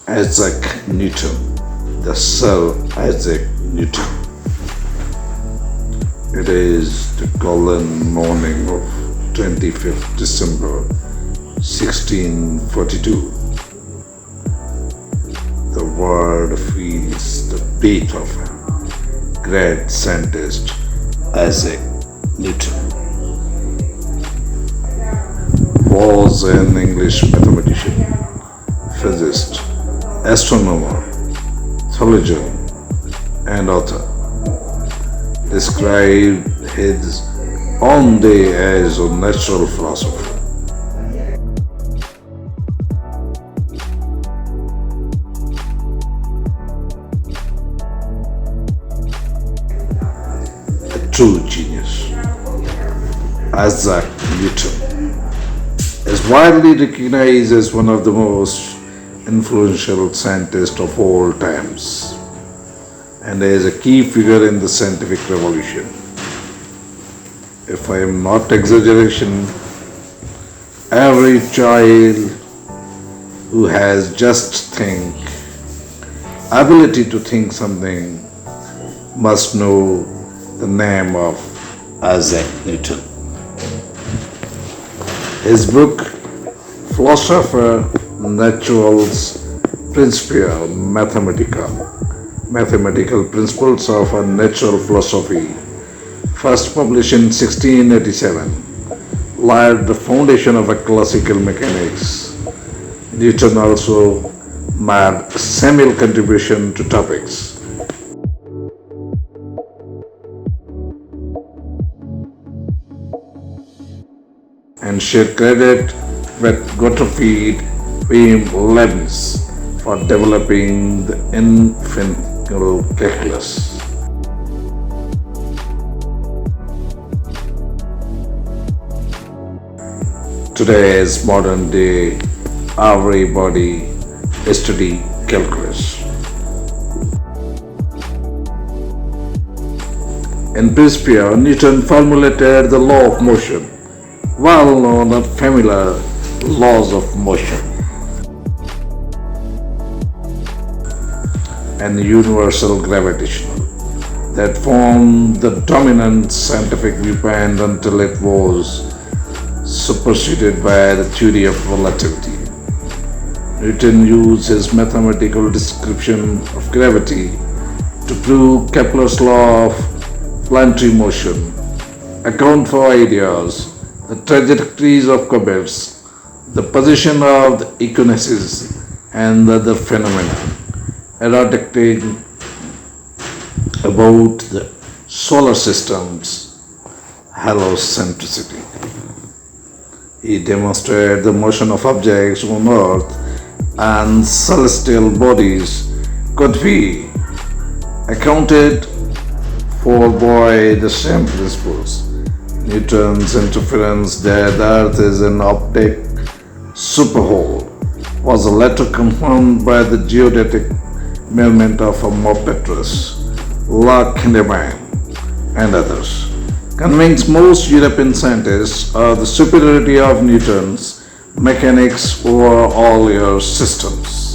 Isaac Newton, the Sir Isaac Newton. It is the golden morning of 25th December 1642. The world feels the beat of great scientist Isaac Newton. Was an English mathematician, physicist, astronomer, theologian, and author. Described his own day as a natural philosopher. A true genius. Isaac Newton is widely recognized as one of the most influential scientists of all times and as a key figure in the scientific revolution. If I am not exaggeration, every child who has just ability to think something must know the name of Isaac Newton. His book, Philosopher Naturalis Principia Mathematica, Mathematical Principles of a Natural Philosophy, first published in 1687, laid the foundation of a classical mechanics. Newton also made a seminal contribution to topics and shared credit with Gottfried Wilhelm Leibniz for developing the infinitesimal calculus. Today's modern day, everybody study calculus. In Principia, Newton formulated the law of motion, well known and familiar laws of motion, and universal gravitational that formed the dominant scientific viewpoint until it was superseded by the theory of relativity. Newton used his mathematical description of gravity to prove Kepler's law of planetary motion, account for ideas, the trajectories of comets, the position of the equinoxes, and other phenomena errating about the solar system's heliocentricity. He demonstrated the motion of objects on Earth and celestial bodies could be accounted for by the same principles. Newton's inference that the Earth is an optic superhole was later confirmed by the geodetic measurement of Petrus, Lacandemine, and others, convinced most European scientists of the superiority of Newton's mechanics over all your systems.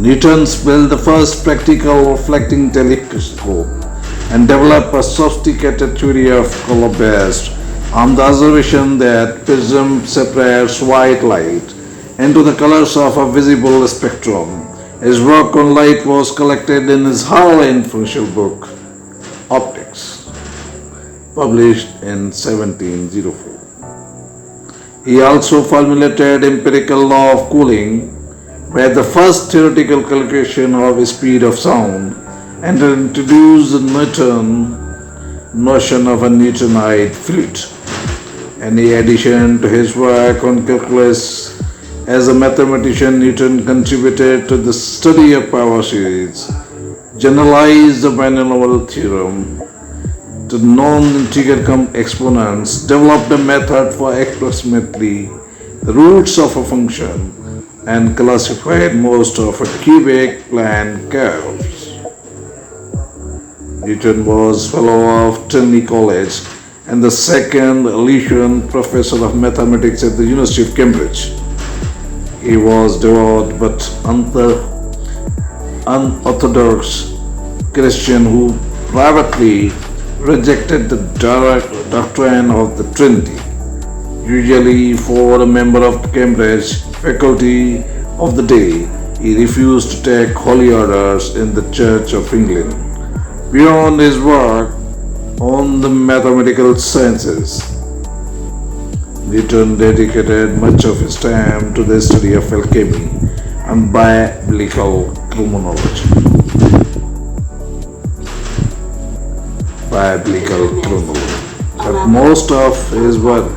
Newton built the first practical reflecting telescope and developed a sophisticated theory of color based on the observation that prism separates white light into the colors of a visible spectrum. His work on light was collected in his highly influential book, Optics, published in 1704. He also formulated empirical law of cooling, where the first theoretical calculation of the speed of sound, and introduced the Newton notion of a Newtonite fluid. In addition to his work on calculus, as a mathematician, Newton contributed to the study of power series, generalized the binomial theorem to non-integer exponents, developed a method for approximately the roots of a function, and classified most of a cubic plane curves. Newton was fellow of Trinity College and the second Lutheran professor of mathematics at the University of Cambridge. He was devout but unorthodox Christian who privately rejected the direct doctrine of the Trinity. Usually for a member of the Cambridge faculty of the day, he refused to take holy orders in the Church of England. Beyond his work on the mathematical sciences, Newton dedicated much of his time to the study of alchemy and biblical criminology. But most of his work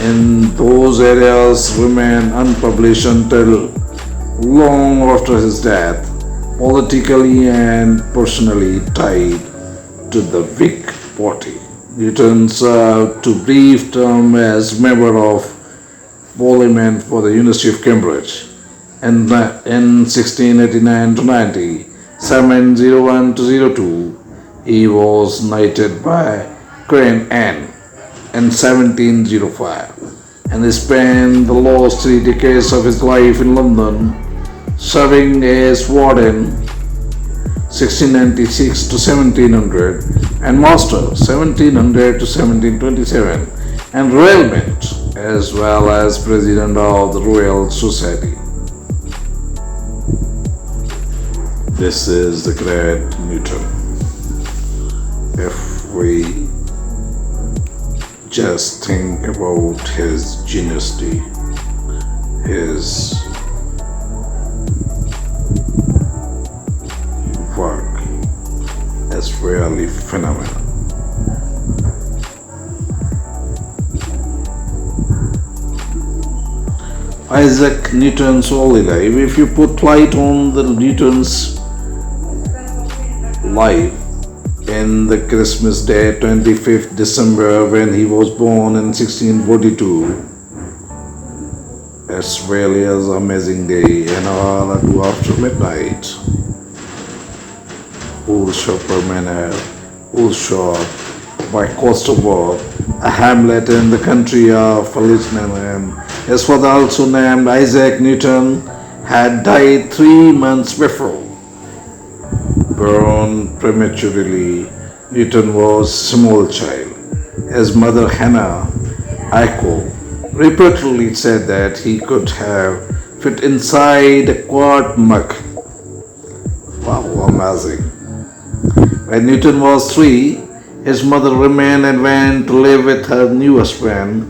in those areas remained unpublished until long after his death, politically and personally tied to the Whig Party. Newton served two brief terms as member of Parliament for the University of Cambridge and in 1689 to 90, 1701 to 02, he was knighted by Queen Anne in 1705 and he spent the last 3 decades of his life in London serving as warden 1696 to 1700 and master 1700 to 1727 and royal mint as well as president of the Royal Society. This is the great Newton. If we just think about his genius, his work is really phenomenal. Isaac Newton's early life. If you put light on the Newton's life in the Christmas day, 25th December, when he was born in 1642, it's really an amazing day, an hour or two after midnight. Woolshopper Manor, Woolshop, by Costerworth, a hamlet in the country of Felixman. His father, also named Isaac Newton, had died 3 months before. Born prematurely, Newton was a small child. His mother, Hannah Aiko, repeatedly said that he could have fit inside a quart mug. Wow, amazing. When Newton was 3, his mother remained and went to live with her new husband,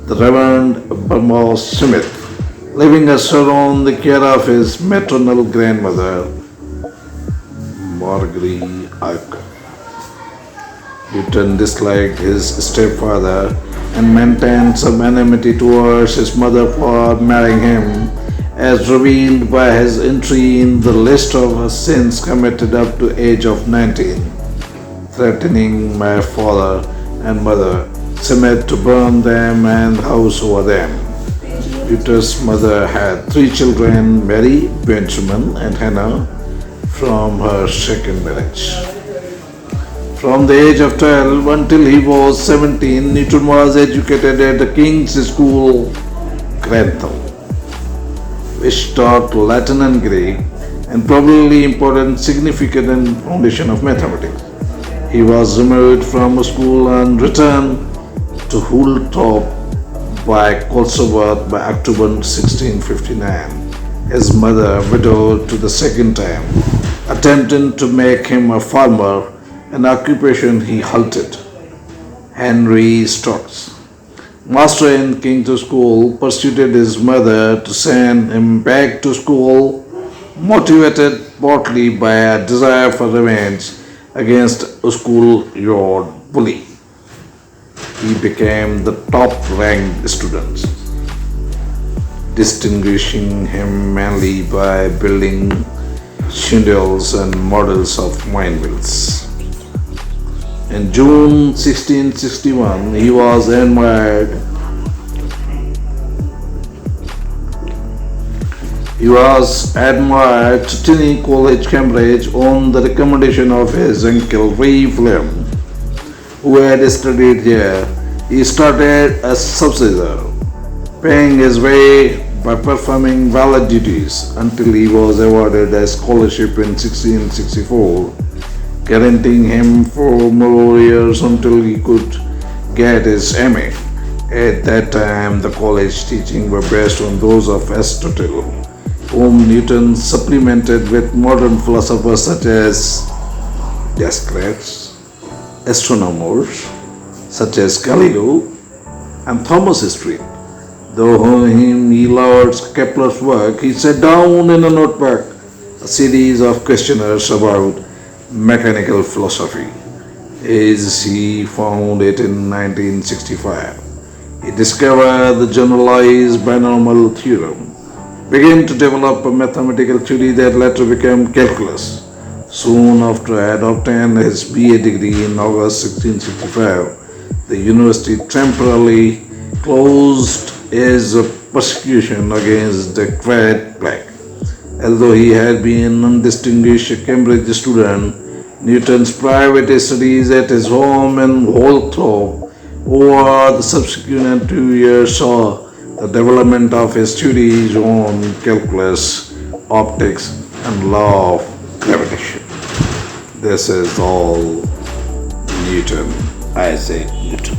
the Reverend Burmose Smith, leaving us on the care of his maternal grandmother, Margery Aiko. Newton disliked his stepfather and maintained some enmity towards his mother for marrying him, as revealed by his entry in the list of her sins committed up to age of 19, threatening my father and mother Smith to burn them and the house over them. Newton's mother had 3 children, Mary, Benjamin and Hannah, from her second marriage. From the age of 12 until he was 17, Newton was educated at the King's School, Grantham, which taught Latin and Greek and probably important, significant and foundation of mathematics. He was removed from school and returned to Wooltop by Cotsworth by October 1659. His mother, widowed to the second time, attempting to make him a farmer, an occupation he halted. Henry Stokes, master in King's School, persuaded his mother to send him back to school, motivated partly by a desire for revenge against a schoolyard bully. He became the top-ranked student, distinguishing him mainly by building shingles and models of windmills. In June 1661, he was admired He was admitted to Trinity College, Cambridge on the recommendation of his uncle Ray Flem, who had studied here. He started as subsidizer, paying his way by performing valid duties until he was awarded a scholarship in 1664, guaranteeing him 4 more years until he could get his MA. At that time, the college teaching were based on those of Aristotle, whom Newton supplemented with modern philosophers such as Descartes, astronomers such as Galileo and Thomas Street. Though he loved Kepler's work, he set down in a notebook a series of questionnaires about mechanical philosophy. As he found it in 1965, he discovered the generalized binomial theorem, began to develop a mathematical theory that later became calculus. Soon after I had obtained his BA degree in August 1665, the university temporarily closed his persecution against the Great Plague. Although he had been an undistinguished Cambridge student, Newton's private studies at his home in Holthorpe over the subsequent 2 years saw the development of his theories on calculus, optics, and law of gravitation. This is all Newton, Isaac Newton.